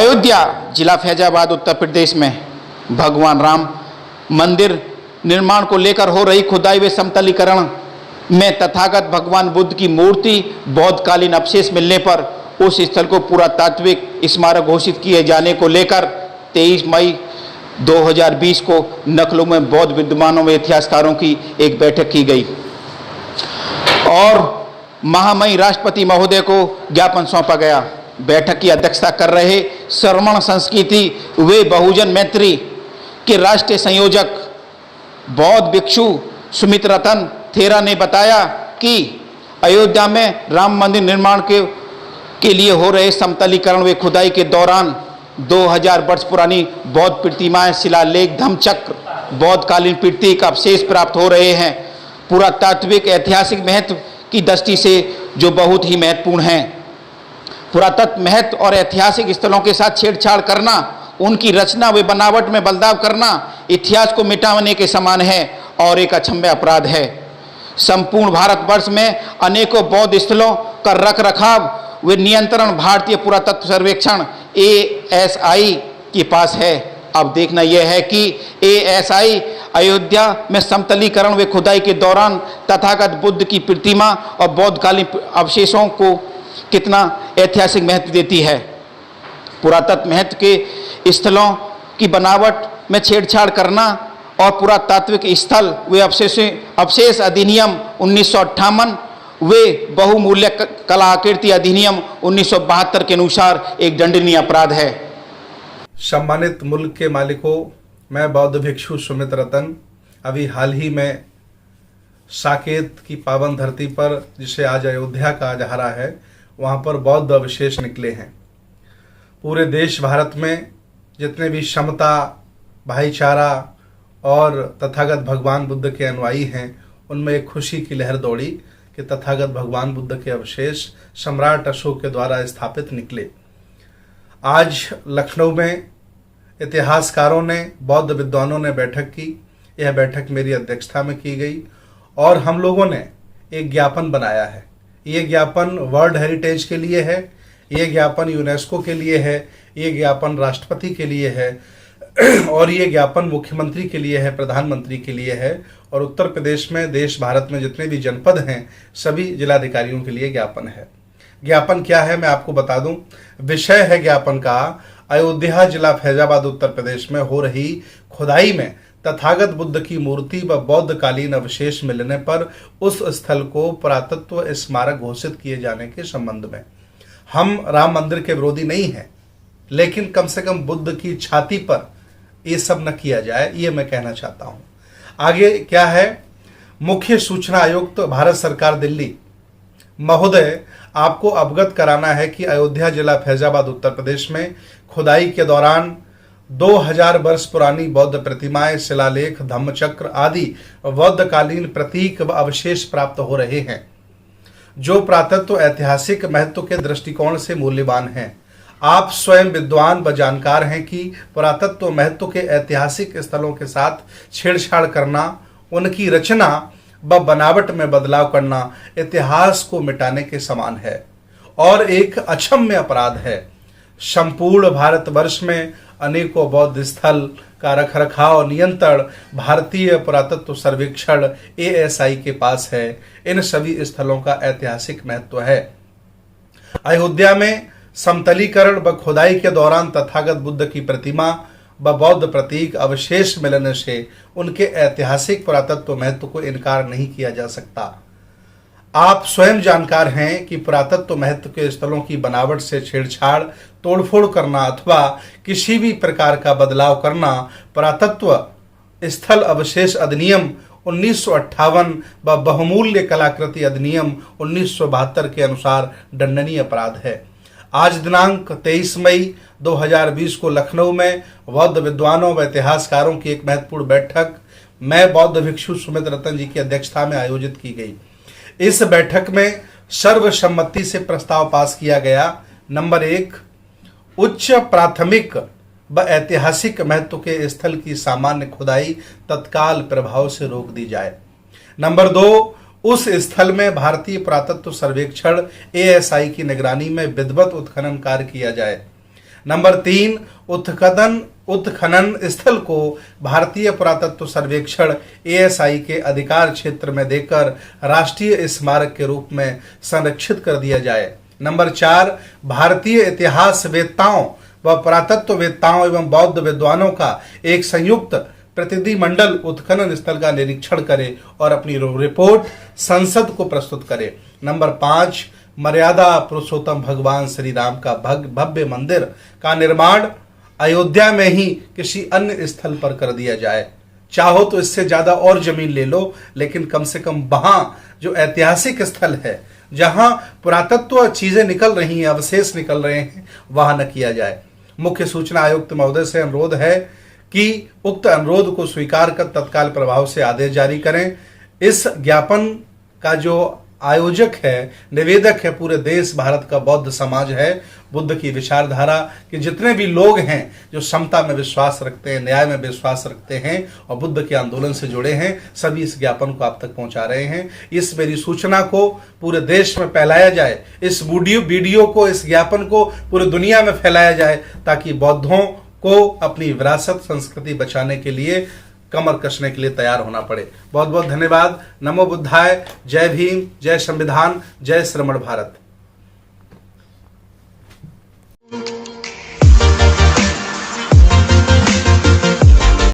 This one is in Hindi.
अयोध्या जिला फैजाबाद उत्तर प्रदेश में भगवान राम मंदिर निर्माण को लेकर हो रही खुदाई व समतलीकरण में तथागत भगवान बुद्ध की मूर्ति बौद्धकालीन अवशेष मिलने पर उस स्थल को पुरातात्विक स्मारक घोषित किए जाने को लेकर 23 मई 2020 को लखनऊ में बौद्ध विद्वानों व इतिहासकारों की एक बैठक की गई और महामहिम राष्ट्रपति महोदय को ज्ञापन सौंपा गया। बैठक की अध्यक्षता कर रहे श्रमण संस्कृति वे बहुजन मैत्री के राष्ट्रीय संयोजक बौद्ध भिक्षु सुमित रतन थेरा ने बताया कि अयोध्या में राम मंदिर निर्माण के लिए हो रहे समतलीकरण व खुदाई के दौरान 2000 वर्ष पुरानी बौद्ध प्रतिमाएं, शिलालेख, धम्मचक्र, बौद्धकालीन प्रतीक अवशेष प्राप्त हो रहे हैं। पुरातात्विक ऐतिहासिक महत्व की दृष्टि से जो बहुत ही महत्वपूर्ण हैं। पुरातत्व महत्व और ऐतिहासिक स्थलों के साथ छेड़छाड़ करना, उनकी रचना व बनावट में बदलाव करना इतिहास को मिटाने के समान है और एक अक्षम्य अपराध है। संपूर्ण भारतवर्ष में अनेकों बौद्ध स्थलों का रख रखाव व नियंत्रण भारतीय पुरातत्व सर्वेक्षण ASI के पास है। अब देखना यह है कि ASI अयोध्या में समतलीकरण व खुदाई के दौरान तथागत बुद्ध की प्रतिमा और बौद्धकालीन अवशेषों को कितना ऐतिहासिक महत्व देती है। पुरातत्व महत्व के स्थलों की बनावट में छेड़छाड़ करना और पुरातात्विक स्थल व अवशेष अधिनियम 1958 वे बहुमूल्य कलाकृति अधिनियम 1972 के अनुसार एक दंडनीय अपराध है। सम्मानित मुल्क के मालिकों, मैं बौद्ध भिक्षु सुमित रतन अभी हाल ही में साकेत की पावन धरती पर, जिसे आज अयोध्या कहा जा रहा है, वहाँ पर बौद्ध अवशेष निकले हैं। पूरे देश भारत में जितने भी समता, भाईचारा और तथागत भगवान बुद्ध के अनुयायी हैं, उनमें एक खुशी की लहर दौड़ी कि तथागत भगवान बुद्ध के अवशेष सम्राट अशोक के द्वारा स्थापित निकले। आज लखनऊ में इतिहासकारों ने, बौद्ध विद्वानों ने बैठक की। यह बैठक मेरी अध्यक्षता में की गई और हम लोगों ने एक ज्ञापन बनाया है। ये ज्ञापन वर्ल्ड हेरिटेज के लिए है, ये ज्ञापन यूनेस्को के लिए है, ये ज्ञापन राष्ट्रपति के लिए है और ये ज्ञापन मुख्यमंत्री के लिए है, प्रधानमंत्री के लिए है और उत्तर प्रदेश में, देश भारत में जितने भी जनपद हैं, सभी जिलाधिकारियों के लिए ज्ञापन है। ज्ञापन क्या है मैं आपको बता दूं। विषय है ज्ञापन का अयोध्या जिला फैजाबाद उत्तर प्रदेश में हो रही खुदाई में तथागत बुद्ध की मूर्ति व बौद्धकालीन अवशेष मिलने पर उस स्थल को पुरातत्व स्मारक घोषित किए जाने के संबंध में। हम राम मंदिर के विरोधी नहीं हैं, लेकिन कम से कम बुद्ध की छाती पर ये सब न किया जाए, ये मैं कहना चाहता हूं। आगे क्या है, मुख्य सूचना आयुक्त भारत सरकार दिल्ली महोदय, आपको अवगत कराना है कि अयोध्या जिला फैजाबाद उत्तर प्रदेश में खुदाई के दौरान 2000 वर्ष पुरानी बौद्ध प्रतिमाएं, शिलालेख, धम्मचक्र आदि बौद्धकालीन प्रतीक व अवशेष प्राप्त हो रहे हैं, जो पुरातत्व ऐतिहासिक महत्व के दृष्टिकोण से मूल्यवान हैं। आप स्वयं विद्वान व जानकार हैं कि पुरातत्व महत्व के ऐतिहासिक स्थलों के साथ छेड़छाड़ करना, उनकी रचना व बनावट में बदलाव करना इतिहास को मिटाने के समान है और एक अक्षम्य अपराध है। संपूर्ण भारतवर्ष में अनेकों बौद्ध स्थल का रखरखाव नियंत्रण भारतीय पुरातत्व सर्वेक्षण ASI के पास है। इन सभी स्थलों का ऐतिहासिक महत्व है। अयोध्या में समतलीकरण व खुदाई के दौरान तथागत बुद्ध की प्रतिमा व बौद्ध प्रतीक अवशेष मिलने से उनके ऐतिहासिक पुरातत्व महत्व को इनकार नहीं किया जा सकता। आप स्वयं जानकार हैं कि पुरातत्व महत्व के स्थलों की बनावट से छेड़छाड़, तोड़फोड़ करना अथवा किसी भी प्रकार का बदलाव करना पुरातत्व स्थल अवशेष अधिनियम 1958 व बहुमूल्य कलाकृति अधिनियम 1972 के अनुसार दंडनीय अपराध है। आज दिनांक 23 मई 2020 को लखनऊ में बौद्ध विद्वानों व इतिहासकारों की एक महत्वपूर्ण बैठक मैं बौद्ध भिक्षु सुमित रतन जी की अध्यक्षता में आयोजित की गई। इस बैठक में सर्वसम्मति से प्रस्ताव पास किया गया। नंबर 1, उच्च प्राथमिक व ऐतिहासिक महत्व के स्थल की सामान्य खुदाई तत्काल प्रभाव से रोक दी जाए। नंबर 2, उस स्थल में भारतीय पुरातत्व सर्वेक्षण ASI की निगरानी में विधिवत उत्खनन कार्य किया जाए। नंबर 3, उत्खनन स्थल को भारतीय पुरातत्व सर्वेक्षण ASI के अधिकार क्षेत्र में देकर राष्ट्रीय स्मारक के रूप में संरक्षित कर दिया जाए। नंबर 4, भारतीय इतिहासवेत्ताओं व पुरातत्ववेत्ताओं एवं बौद्ध विद्वानों का एक संयुक्त प्रतिनिधिमंडल उत्खनन स्थल का निरीक्षण करे और अपनी रिपोर्ट संसद को प्रस्तुत करे। नंबर 5, मर्यादा पुरुषोत्तम भगवान श्री राम का भव्य मंदिर का निर्माण अयोध्या में ही किसी अन्य स्थल पर कर दिया जाए। चाहो तो इससे ज्यादा और जमीन ले लो, लेकिन कम से कम वहां जो ऐतिहासिक स्थल है, जहां पुरातत्व चीजें निकल रही हैं, अवशेष निकल रहे हैं, वहां न किया जाए। मुख्य सूचना आयुक्त महोदय से अनुरोध है कि उक्त अनुरोध को स्वीकार कर तत्काल प्रभाव से आदेश जारी करें। इस ज्ञापन का जो आयोजक है, निवेदक है, पूरे देश भारत का बौद्ध समाज है। बुद्ध की विचारधारा के जितने भी लोग हैं जो समता में विश्वास रखते हैं, न्याय में विश्वास रखते हैं और बुद्ध के आंदोलन से जुड़े हैं, सभी इस ज्ञापन को आप तक पहुंचा रहे हैं। इस मेरी सूचना को पूरे देश में फैलाया जाए, इस वीडियो को, इस ज्ञापन को पूरी दुनिया में फैलाया जाए, ताकि बौद्धों को अपनी विरासत संस्कृति बचाने के लिए कमर कसने के लिए तैयार होना पड़े। बहुत बहुत धन्यवाद। नमो बुद्धाय। जय भीम, जय संविधान, जय श्रमण भारत।